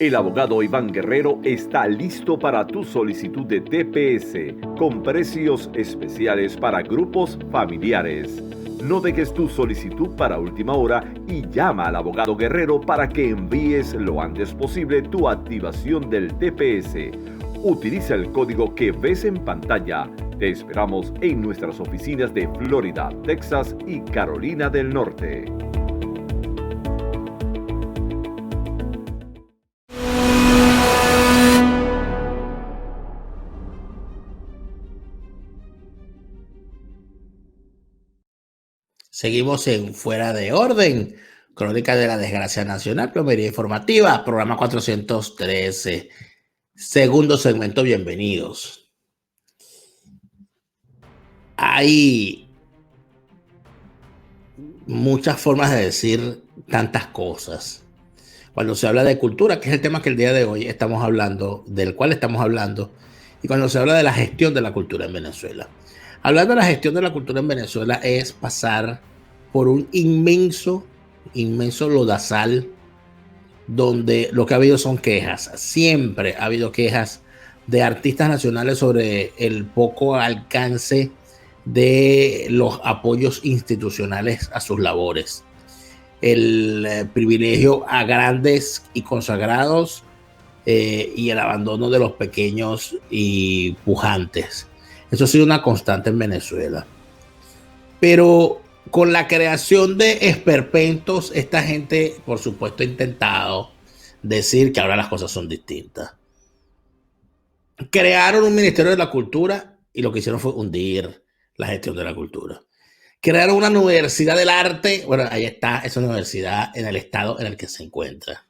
El abogado Iván Guerrero está listo para tu solicitud de TPS con precios especiales para grupos familiares. No dejes tu solicitud para última hora y llama al abogado Guerrero para que envíes lo antes posible tu activación del TPS. Utiliza el código que ves en pantalla. Te esperamos en nuestras oficinas de Florida, Texas y Carolina del Norte. Seguimos en Fuera de Orden, Crónica de la Desgracia Nacional, Plomería Informativa, programa 413, segundo segmento, bienvenidos. Hay muchas formas de decir tantas cosas. Cuando se habla de cultura, que es el tema que el día de hoy estamos hablando, del cual estamos hablando, y cuando se habla de la gestión de la cultura en Venezuela. Hablar de la gestión de la cultura en Venezuela es pasar por un inmenso lodazal donde lo que ha habido son quejas. Siempre ha habido quejas de artistas nacionales sobre el poco alcance de los apoyos institucionales a sus labores. El privilegio a grandes y consagrados y el abandono de los pequeños y pujantes. Eso ha sido una constante en Venezuela. Pero con la creación de esperpentos, esta gente, por supuesto, ha intentado decir que ahora las cosas son distintas. Crearon un Ministerio de la Cultura y lo que hicieron fue hundir la gestión de la cultura. Crearon una Universidad del Arte. Bueno, ahí está esa universidad en el estado en el que se encuentra.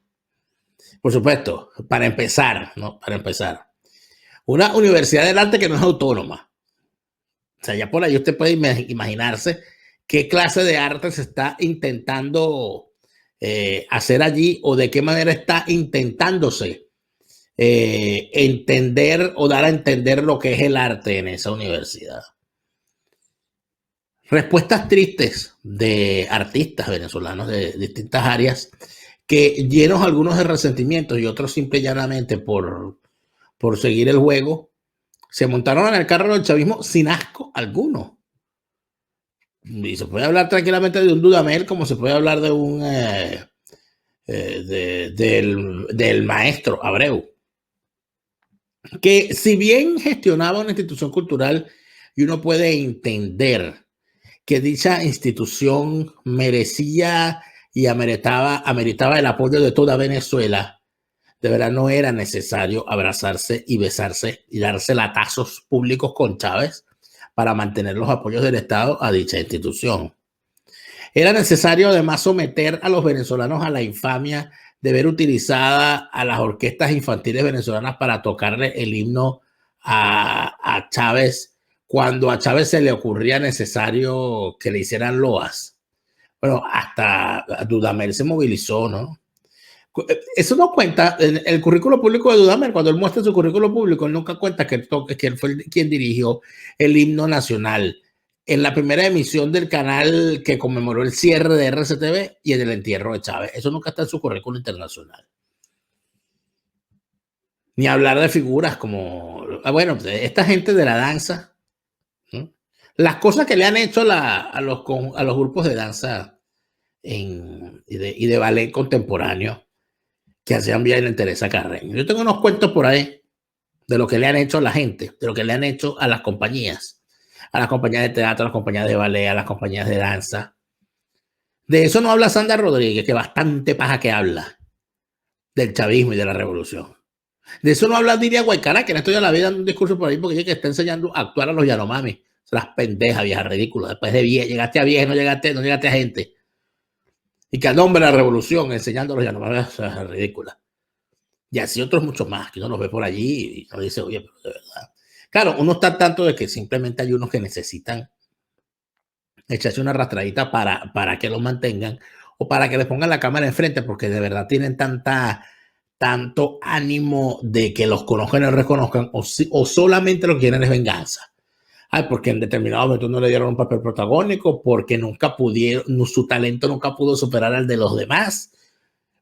Por supuesto, para empezar, una Universidad del Arte que no es autónoma. O sea, ya por ahí usted puede imaginarse qué clase de arte se está intentando hacer allí o de qué manera está intentándose entender o dar a entender lo que es el arte en esa universidad. Respuestas tristes de artistas venezolanos de distintas áreas que llenos algunos de resentimientos y otros simple y llanamente por seguir el juego, se montaron en el carro del chavismo sin asco alguno. Y se puede hablar tranquilamente de un Dudamel como se puede hablar de un del maestro Abreu, que si bien gestionaba una institución cultural y uno puede entender que dicha institución merecía y ameritaba el apoyo de toda Venezuela, de verdad no era necesario abrazarse y besarse y darse latazos públicos con Chávez para mantener los apoyos del Estado a dicha institución. Era necesario además someter a los venezolanos a la infamia de ver utilizada a las orquestas infantiles venezolanas para tocarle el himno a Chávez cuando a Chávez se le ocurría necesario que le hicieran loas. Bueno, hasta Dudamel se movilizó, ¿no? Eso no cuenta en el currículo público de Dudamel. Cuando él muestra su currículo público, él nunca cuenta que él fue quien dirigió el himno nacional en la primera emisión del canal que conmemoró el cierre de RCTV y en el entierro de Chávez. Eso nunca está en su currículo internacional. Ni hablar de figuras como, bueno, esta gente de la danza, ¿no? Las cosas que le han hecho a los grupos de danza y de ballet contemporáneo que hacían bien en Teresa Carreño. Yo tengo unos cuentos por ahí de lo que le han hecho a la gente, de lo que le han hecho a las compañías de teatro, a las compañías de ballet, a las compañías de danza. De eso no habla Sandra Rodríguez, que bastante paja que habla del chavismo y de la revolución. De eso no habla Diria Guaycara, que en esto ya la vida dando un discurso por ahí porque ella que está enseñando a actuar a los Yanomami. Las pendejas, viejas ridículas. Después de vieja, llegaste a vieja, no llegaste a gente. Y que al nombre de la revolución, enseñando a los Yanomami, es ridícula. Y así otros muchos más, que uno los ve por allí y uno dice, oye, pero de verdad. Claro, uno está al tanto de que simplemente hay unos que necesitan echarse una arrastradita para que los mantengan o para que les pongan la cámara enfrente, porque de verdad tienen tanto ánimo de que los conozcan y los reconozcan, o solamente lo que quieren es venganza. Ay, porque en determinado momento no le dieron un papel protagónico, porque nunca pudieron, su talento nunca pudo superar al de los demás,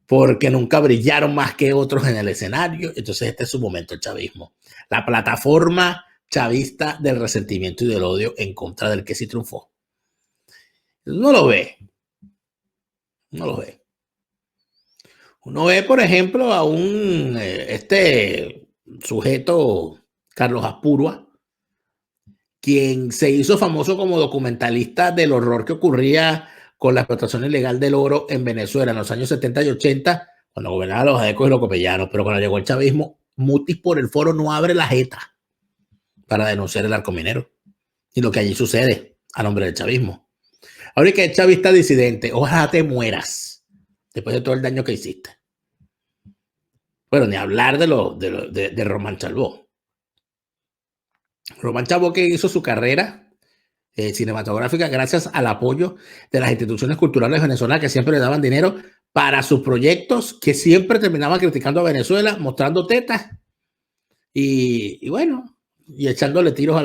porque nunca brillaron más que otros en el escenario. Entonces este es su momento, el chavismo. La plataforma chavista del resentimiento y del odio en contra del que sí triunfó. No lo ve. No lo ve. Uno ve, por ejemplo, a un sujeto, Carlos Aspurua, quien se hizo famoso como documentalista del horror que ocurría con la explotación ilegal del oro en Venezuela en los años 70 y 80, cuando gobernaban los adecos y los copellanos. Pero cuando llegó el chavismo, Mutis por el foro no abre la jeta para denunciar el arco minero y lo que allí sucede a nombre del chavismo. Ahora que el chavista disidente, ojalá te mueras después de todo el daño que hiciste. Bueno, ni hablar de Román Chalbaud. Román Chalbaud, que hizo su carrera cinematográfica gracias al apoyo de las instituciones culturales venezolanas que siempre le daban dinero para sus proyectos, que siempre terminaban criticando a Venezuela, mostrando tetas y bueno, y echándole tiros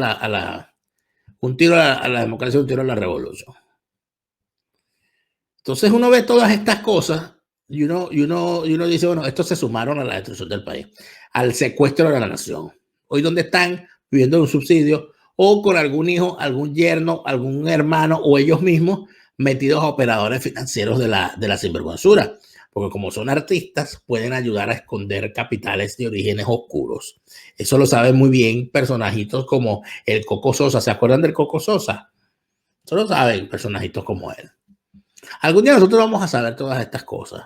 un tiro a la democracia, un tiro a la revolución. Entonces uno ve todas estas cosas y uno dice, bueno, estos se sumaron a la destrucción del país, al secuestro de la nación. Hoy donde están viviendo de un subsidio o con algún hijo, algún yerno, algún hermano o ellos mismos metidos a operadores financieros de la sinvergüenzura. Porque como son artistas, pueden ayudar a esconder capitales de orígenes oscuros. Eso lo saben muy bien personajitos como el Coco Sosa. ¿Se acuerdan del Coco Sosa? Eso lo saben personajitos como él. Algún día nosotros vamos a saber todas estas cosas.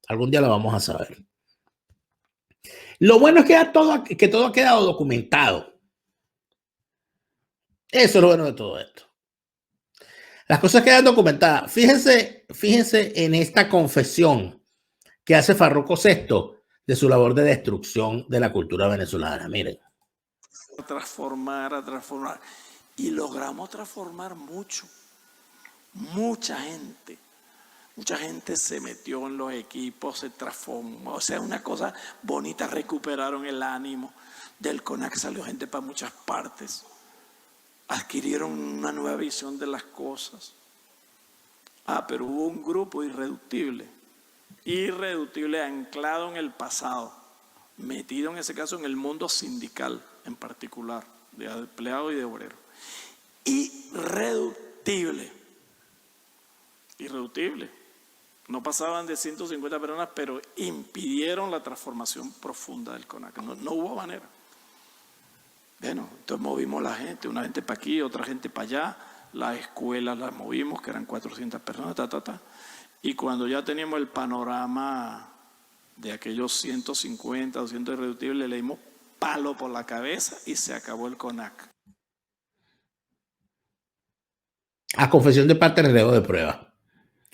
Algún día lo vamos a saber. Lo bueno es que todo ha quedado documentado. Eso es lo bueno de todo esto. Las cosas quedan documentadas. Fíjense en esta confesión que hace Farruko VI de su labor de destrucción de la cultura venezolana. Miren. A transformar. Y logramos transformar mucho. Mucha gente se metió en los equipos, se transformó, o sea, una cosa bonita, recuperaron el ánimo. Del CONAC salió gente para muchas partes, adquirieron una nueva visión de las cosas. Pero hubo un grupo irreductible anclado en el pasado, metido en ese caso en el mundo sindical en particular, de empleados y de obreros. Irreductible. No pasaban de 150 personas, pero impidieron la transformación profunda del CONAC. No hubo manera. Bueno, entonces movimos la gente, una gente para aquí, otra gente para allá. Las escuelas las movimos, que eran 400 personas, Y cuando ya teníamos el panorama de aquellos 150, 200 irreductibles, le dimos palo por la cabeza y se acabó el CONAC. A confesión de parte, enredo de prueba.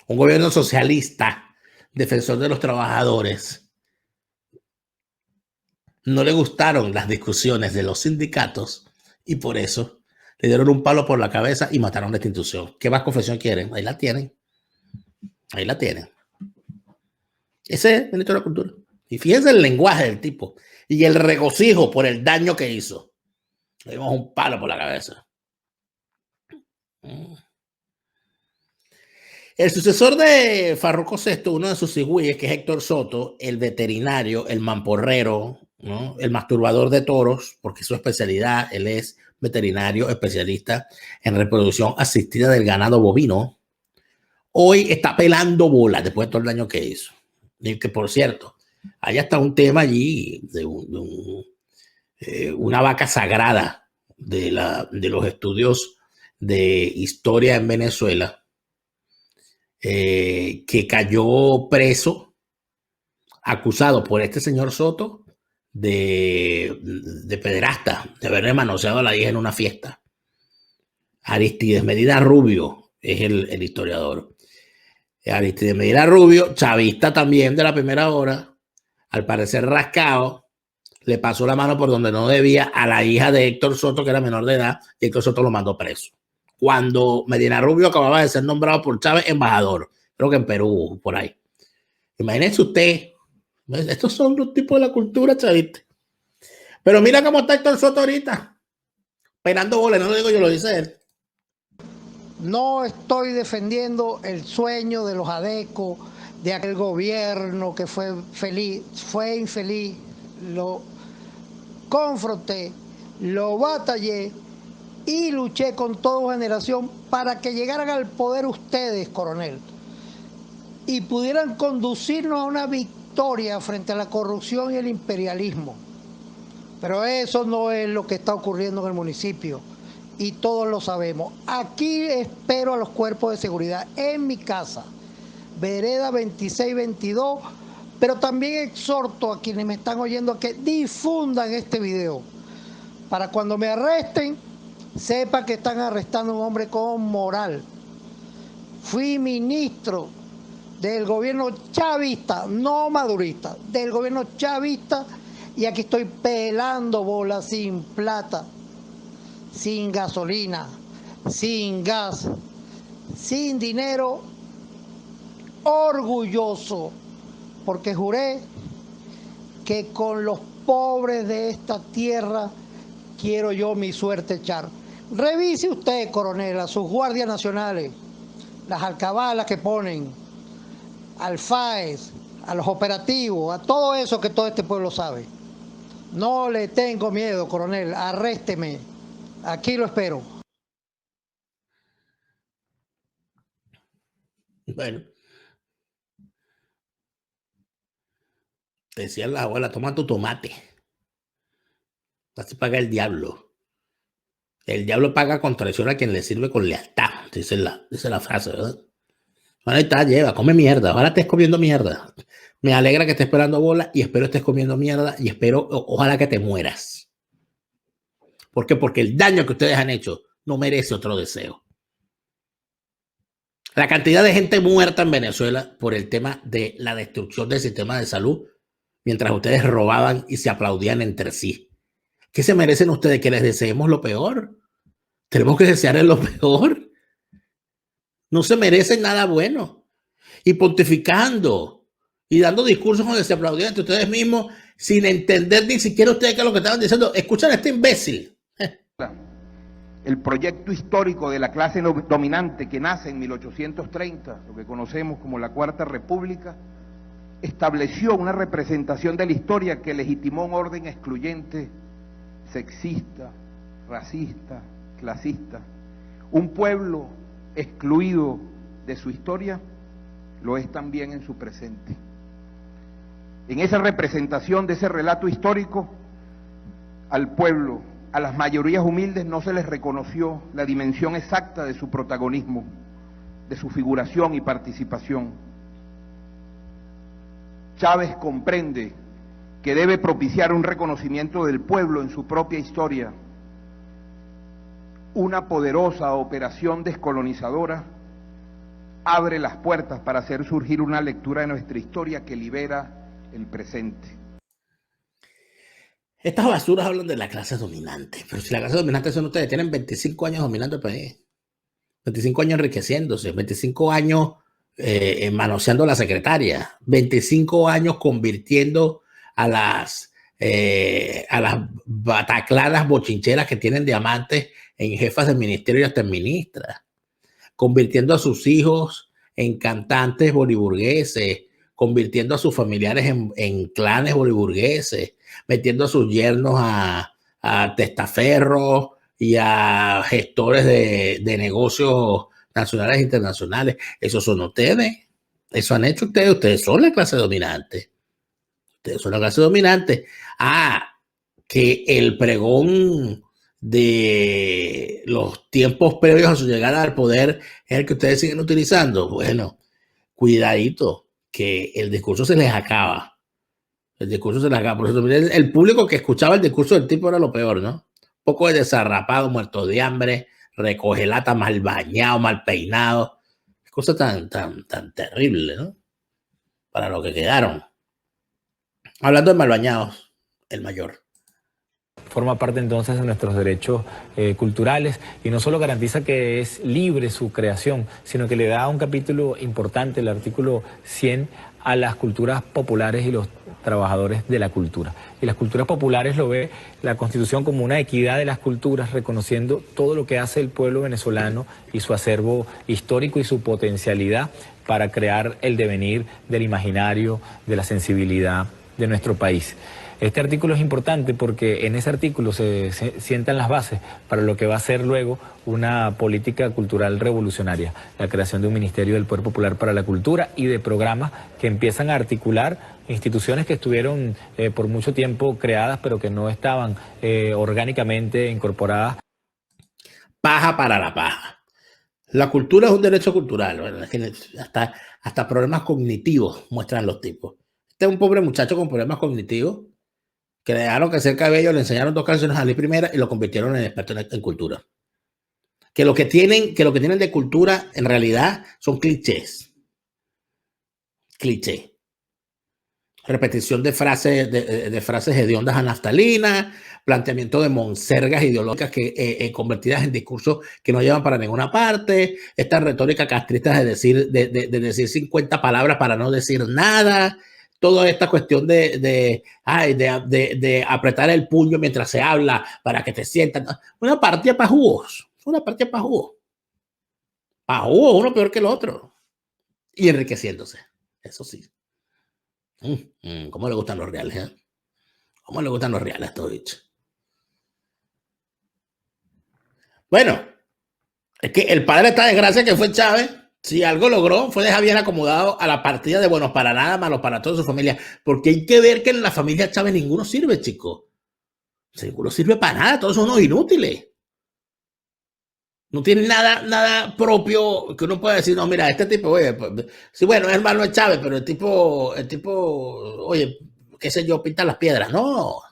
Un gobierno socialista, defensor de los trabajadores. No le gustaron las discusiones de los sindicatos y por eso le dieron un palo por la cabeza y mataron la institución. ¿Qué más confesión quieren? Ahí la tienen. Ese es el ministro de la Cultura. Y fíjense el lenguaje del tipo y el regocijo por el daño que hizo. Le dimos un palo por la cabeza. El sucesor de Farruko VI, uno de sus higüeyes, que es Héctor Soto, el veterinario, el mamporrero, ¿no? El masturbador de toros, porque es su especialidad, él es veterinario especialista en reproducción asistida del ganado bovino, hoy está pelando bolas después de todo el daño que hizo. Y que, por cierto, hay hasta un tema allí de una vaca sagrada de los estudios de historia en Venezuela, que cayó preso, acusado por este señor Soto de pederasta, de haberle manoseado a la hija en una fiesta. Aristides Medina Rubio es el historiador. Aristides Medina Rubio, chavista también de la primera hora, al parecer rascado, le pasó la mano por donde no debía a la hija de Héctor Soto, que era menor de edad, y Héctor Soto lo mandó preso. Cuando Medina Rubio acababa de ser nombrado por Chávez embajador, creo que en Perú, por ahí. Imagínense usted, estos son los tipos de la cultura chavista. Pero mira cómo está Héctor Soto ahorita, penando bolas, no lo digo yo, lo dice él. No estoy defendiendo el sueño de los adecos de aquel gobierno que fue infeliz, lo confronté, lo batallé y luché con toda generación para que llegaran al poder ustedes, coronel, y pudieran conducirnos a una victoria frente a la corrupción y el imperialismo. Pero eso no es lo que está ocurriendo en el municipio y todos lo sabemos. Aquí espero a los cuerpos de seguridad en mi casa, Vereda 2622, pero también exhorto a quienes me están oyendo a que difundan este video para cuando me arresten sepa que están arrestando a un hombre con moral. Fui ministro del gobierno chavista, no madurista, del gobierno chavista, y aquí estoy pelando bolas sin plata, sin gasolina, sin gas, sin dinero, orgulloso, porque juré que con los pobres de esta tierra quiero yo mi suerte echar. Revise usted, coronel, a sus guardias nacionales, las alcabalas que ponen, al FAES, a los operativos, a todo eso que todo este pueblo sabe. No le tengo miedo, coronel, arrésteme. Aquí lo espero. Bueno, decía la abuela, toma tu tomate. Así paga el diablo. El diablo paga con traición a quien le sirve con lealtad, dice la frase, ¿verdad? Ahora está, lleva, come mierda. Ahora estés comiendo mierda. Me alegra que estés esperando bola y espero estés comiendo mierda y espero, ojalá que te mueras. ¿Por qué? Porque el daño que ustedes han hecho no merece otro deseo. La cantidad de gente muerta en Venezuela por el tema de la destrucción del sistema de salud, mientras ustedes robaban y se aplaudían entre sí. ¿Qué se merecen ustedes? ¿Que les deseemos lo peor? ¿Tenemos que desearles lo peor? No se merecen nada bueno. Y pontificando y dando discursos donde se aplaudían entre ustedes mismos sin entender ni siquiera ustedes qué es lo que estaban diciendo. Escuchan a este imbécil. El proyecto histórico de la clase dominante que nace en 1830, lo que conocemos como la Cuarta República, estableció una representación de la historia que legitimó un orden excluyente, sexista, racista, clasista. Un pueblo excluido de su historia lo es también en su presente. En esa representación de ese relato histórico, al pueblo, a las mayorías humildes no se les reconoció la dimensión exacta de su protagonismo, de su figuración y participación. Chávez comprende que debe propiciar un reconocimiento del pueblo en su propia historia. Una poderosa operación descolonizadora abre las puertas para hacer surgir una lectura de nuestra historia que libera el presente. Estas basuras hablan de la clase dominante, pero si la clase dominante son ustedes, tienen 25 años dominando el país, 25 años enriqueciéndose, 25 años manoseando a la secretaria, 25 años convirtiendo a las bataclanas bochincheras que tienen diamantes en jefas del ministerio y hasta en ministras, convirtiendo a sus hijos en cantantes boliburgueses, convirtiendo a sus familiares en clanes boliburgueses, metiendo a sus yernos a testaferros y a gestores de negocios nacionales e internacionales. Esos son ustedes. Eso han hecho ustedes. Ustedes son la clase dominante. Ustedes son la clase dominante. Que el pregón de los tiempos previos a su llegada al poder es el que ustedes siguen utilizando. Bueno, cuidadito, que el discurso se les acaba. El discurso se les acaba. Por eso, el público que escuchaba el discurso del tipo era lo peor, ¿no? Un poco de desarrapado, muerto de hambre, recoge lata, mal bañado, mal peinado. Cosa tan terrible, ¿no? Para lo que quedaron. Hablando de mal bañados, el mayor. Forma parte entonces de nuestros derechos culturales y no solo garantiza que es libre su creación, sino que le da un capítulo importante, el artículo 100, a las culturas populares y los trabajadores de la cultura. Y las culturas populares lo ve la Constitución como una equidad de las culturas, reconociendo todo lo que hace el pueblo venezolano y su acervo histórico y su potencialidad para crear el devenir del imaginario, de la sensibilidad de nuestro país. Este artículo es importante porque en ese artículo se sientan las bases para lo que va a ser luego una política cultural revolucionaria, la creación de un Ministerio del Poder Popular para la Cultura y de programas que empiezan a articular instituciones que estuvieron por mucho tiempo creadas pero que no estaban orgánicamente incorporadas. Paja para la paja. La cultura es un derecho cultural, ¿verdad? Hasta problemas cognitivos muestran los tipos. Este es un pobre muchacho con problemas cognitivos que le dejaron crecer el cabello, le enseñaron 2 canciones a la primera y lo convirtieron en experto en cultura. Que lo que tienen de cultura en realidad son clichés. Cliché. Repetición de frases hediondas a naftalina, planteamiento de monsergas ideológicas convertidas en discursos que no llevan para ninguna parte, esta retórica castrista de decir 50 palabras para no decir nada. Toda esta cuestión de apretar el puño mientras se habla para que te sientan. Una partida para jugos. Una partida para jugos. Para jugos, uno peor que el otro. Y enriqueciéndose. Eso sí. ¿Cómo le gustan los reales? ¿Eh? ¿Cómo le gustan los reales a estos bichos? Bueno, es que el padre de esta desgracia que fue Chávez, si algo logró, fue dejar bien acomodado a la partida de buenos para nada, malos para toda su familia. Porque hay que ver que en la familia Chávez ninguno sirve, chicos. Ninguno sirve para nada, todos son unos inútiles. No tienen nada propio que uno pueda decir, no, mira, este tipo, oye, pues, sí, bueno, es hermano de Chávez, pero el tipo, oye, qué sé yo, pinta las piedras. No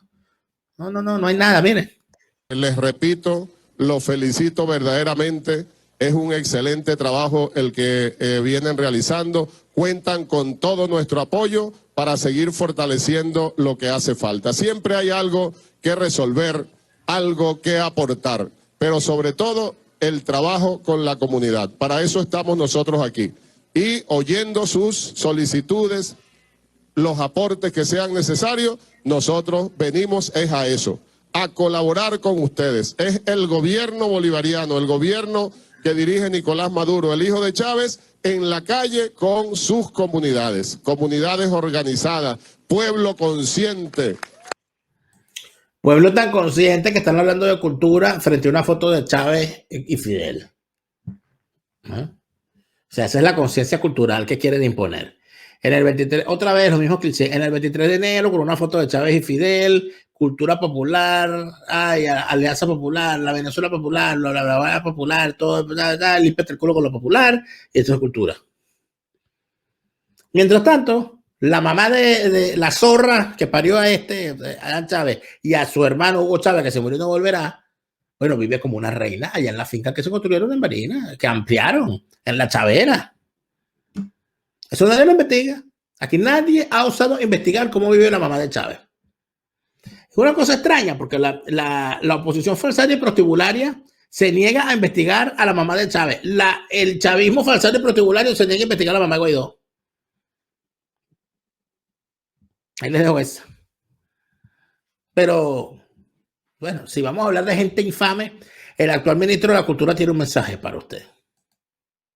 hay nada, miren. Les repito, lo felicito verdaderamente. Es un excelente trabajo el que vienen realizando. Cuentan con todo nuestro apoyo para seguir fortaleciendo lo que hace falta. Siempre hay algo que resolver, algo que aportar, pero sobre todo el trabajo con la comunidad. Para eso estamos nosotros aquí. Y oyendo sus solicitudes, los aportes que sean necesarios, nosotros venimos es a eso, a colaborar con ustedes. Es el gobierno bolivariano, el gobierno que dirige Nicolás Maduro, el hijo de Chávez, en la calle con sus comunidades, comunidades organizadas, pueblo consciente. Pueblo tan consciente que están hablando de cultura frente a una foto de Chávez y Fidel. ¿No? O sea, esa es la conciencia cultural que quieren imponer. En el 23, otra vez los mismos clichés, en el 23 de enero con una foto de Chávez y Fidel, cultura popular, Alianza Popular, la Venezuela Popular, la Popular, todo, límpiate el culo con lo popular, y eso es cultura. Mientras tanto, la mamá de la zorra que parió a Adán Chávez y a su hermano Hugo Chávez, que se murió y no volverá, bueno, vive como una reina allá en la finca que se construyeron en Barinas, que ampliaron en la Chavera. Eso nadie lo investiga. Aquí nadie ha osado investigar cómo vive la mamá de Chávez. Es una cosa extraña porque la oposición falsaria y prostibularia se niega a investigar a la mamá de Chávez. El chavismo falsario y prostibulario se niega a investigar a la mamá de Guaidó. Ahí les dejo esa. Pero, bueno, si vamos a hablar de gente infame, el actual ministro de la Cultura tiene un mensaje para usted.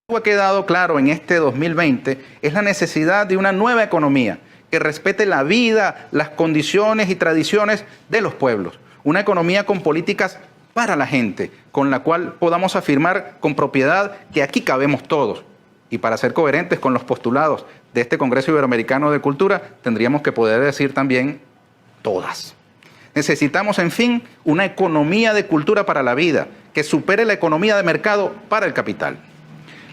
Lo que ha quedado claro en este 2020 es la necesidad de una nueva economía que respete la vida, las condiciones y tradiciones de los pueblos. Una economía con políticas para la gente, con la cual podamos afirmar con propiedad que aquí cabemos todos. Y para ser coherentes con los postulados de este Congreso Iberoamericano de Cultura, tendríamos que poder decir también todas. Necesitamos, en fin, una economía de cultura para la vida, que supere la economía de mercado para el capital.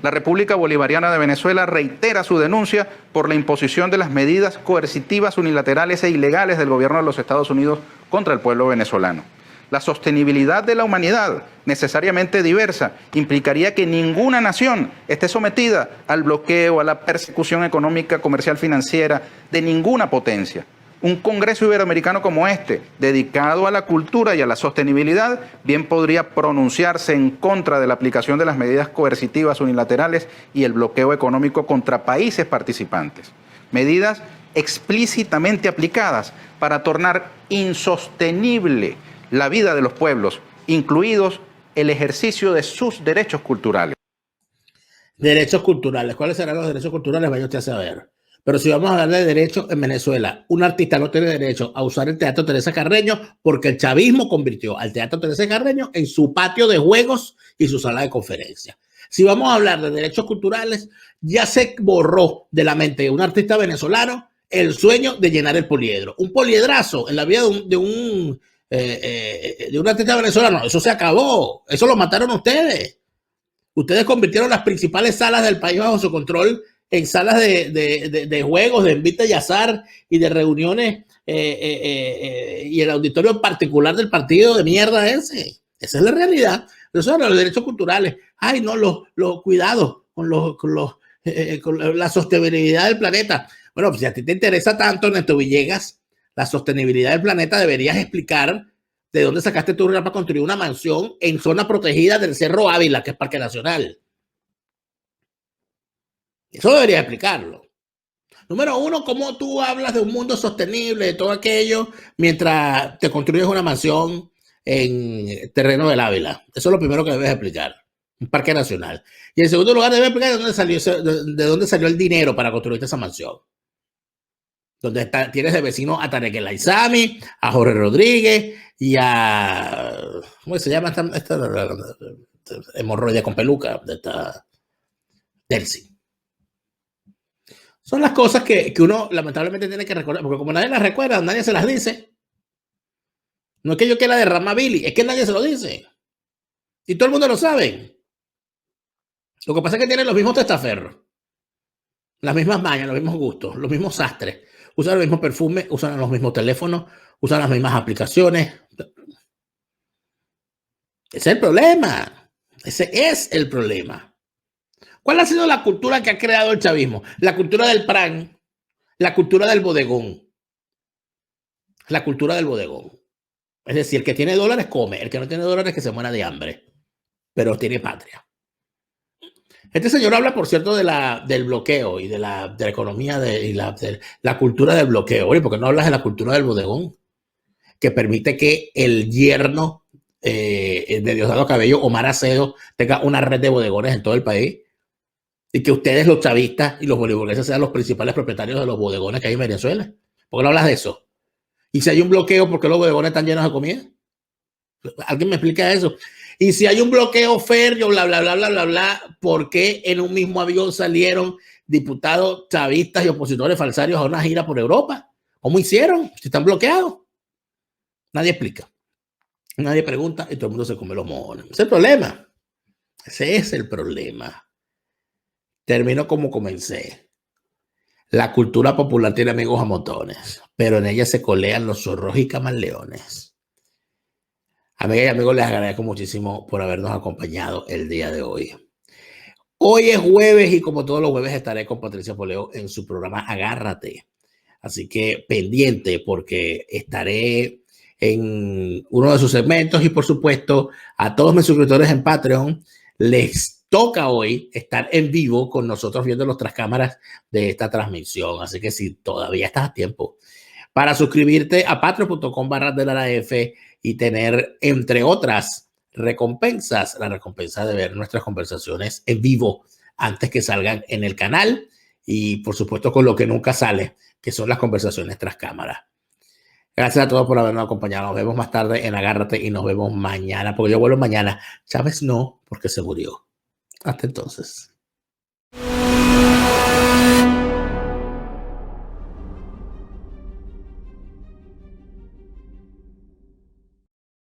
La República Bolivariana de Venezuela reitera su denuncia por la imposición de las medidas coercitivas, unilaterales e ilegales del gobierno de los Estados Unidos contra el pueblo venezolano. La sostenibilidad de la humanidad, necesariamente diversa, implicaría que ninguna nación esté sometida al bloqueo, a la persecución económica, comercial, financiera de ninguna potencia. Un Congreso Iberoamericano como este, dedicado a la cultura y a la sostenibilidad, bien podría pronunciarse en contra de la aplicación de las medidas coercitivas unilaterales y el bloqueo económico contra países participantes. medidas explícitamente aplicadas para tornar insostenible la vida de los pueblos, incluidos el ejercicio de sus derechos culturales. Derechos culturales. ¿Cuáles serán los derechos culturales? Vaya usted a saber. Pero si vamos a hablar de derechos en Venezuela, un artista no tiene derecho a usar el Teatro Teresa Carreño porque el chavismo convirtió al Teatro Teresa Carreño en su patio de juegos y su sala de conferencias. Si vamos a hablar de derechos culturales, ya se borró de la mente de un artista venezolano el sueño de llenar el poliedro. Un poliedrazo en la vida de un artista venezolano, eso se acabó. Eso lo mataron ustedes. Ustedes convirtieron las principales salas del país bajo su control en salas de juegos, de envite y azar y de reuniones y el auditorio particular del partido de mierda ese. Esa es la realidad. Eso son los derechos culturales. Ay, no, los cuidados con la sostenibilidad del planeta. Bueno, pues si a ti te interesa tanto, Néstor Villegas, la sostenibilidad del planeta, deberías explicar de dónde sacaste tu dinero para construir una mansión en zona protegida del Cerro Ávila, que es Parque Nacional. Eso deberías explicarlo. Número uno, ¿cómo tú hablas de un mundo sostenible, de todo aquello, mientras te construyes una mansión en terreno del Ávila? Eso es lo primero que debes explicar. Un parque nacional. Y en segundo lugar, debes explicar de dónde salió el dinero para construir esa mansión. Donde tienes de vecino a Tarek El Aizami, a Jorge Rodríguez y a... ¿Cómo se llama esta hemorroide con peluca? De esta Delcy. Son las cosas que uno lamentablemente tiene que recordar, porque como nadie las recuerda, nadie se las dice. No es que yo quiera derramar Billy, es que nadie se lo dice. Y todo el mundo lo sabe. Lo que pasa es que tienen los mismos testaferros, las mismas mañas, los mismos gustos, los mismos sastres. Usan los mismos perfumes, usan los mismos teléfonos, usan las mismas aplicaciones. Ese es el problema. Ese es el problema. ¿Cuál ha sido la cultura que ha creado el chavismo? La cultura del PRAN, la cultura del bodegón. La cultura del bodegón. Es decir, el que tiene dólares come, el que no tiene dólares que se muera de hambre, pero tiene patria. Este señor habla, por cierto, del bloqueo y de la economía de la cultura del bloqueo. Oye, ¿por qué no hablas de la cultura del bodegón? Que permite que el yerno de Diosdado Cabello, Omar Acedo, tenga una red de bodegones en todo el país y que ustedes, los chavistas y los boliburgueses, sean los principales propietarios de los bodegones que hay en Venezuela. ¿Por qué no hablas de eso? Y si hay un bloqueo, ¿por qué los bodegones están llenos de comida? ¿Alguien me explica eso? Y si hay un bloqueo férreo, bla, bla, bla, bla, bla, bla, ¿por qué en un mismo avión salieron diputados chavistas y opositores falsarios a una gira por Europa? ¿Cómo hicieron? Si están bloqueados. Nadie explica. Nadie pregunta y todo el mundo se come los mojones. Ese es el problema. Ese es el problema. Termino como comencé. La cultura popular tiene amigos a montones, pero en ella se colean los zorros y camaleones. Amigas y amigos, les agradezco muchísimo por habernos acompañado el día de hoy. Hoy es jueves y como todos los jueves estaré con Patricia Poleo en su programa Agárrate. Así que pendiente porque estaré en uno de sus segmentos y por supuesto a todos mis suscriptores en Patreon les toca hoy estar en vivo con nosotros viendo nuestras cámaras de esta transmisión. Así que si todavía estás a tiempo para suscribirte a patreon.com/DelaraF y tener, entre otras recompensas, la recompensa de ver nuestras conversaciones en vivo antes que salgan en el canal y, por supuesto, con lo que nunca sale, que son las conversaciones tras cámara. Gracias a todos por habernos acompañado. Nos vemos más tarde en Agárrate y nos vemos mañana, porque yo vuelvo mañana. Chávez no, porque se murió. Hasta entonces.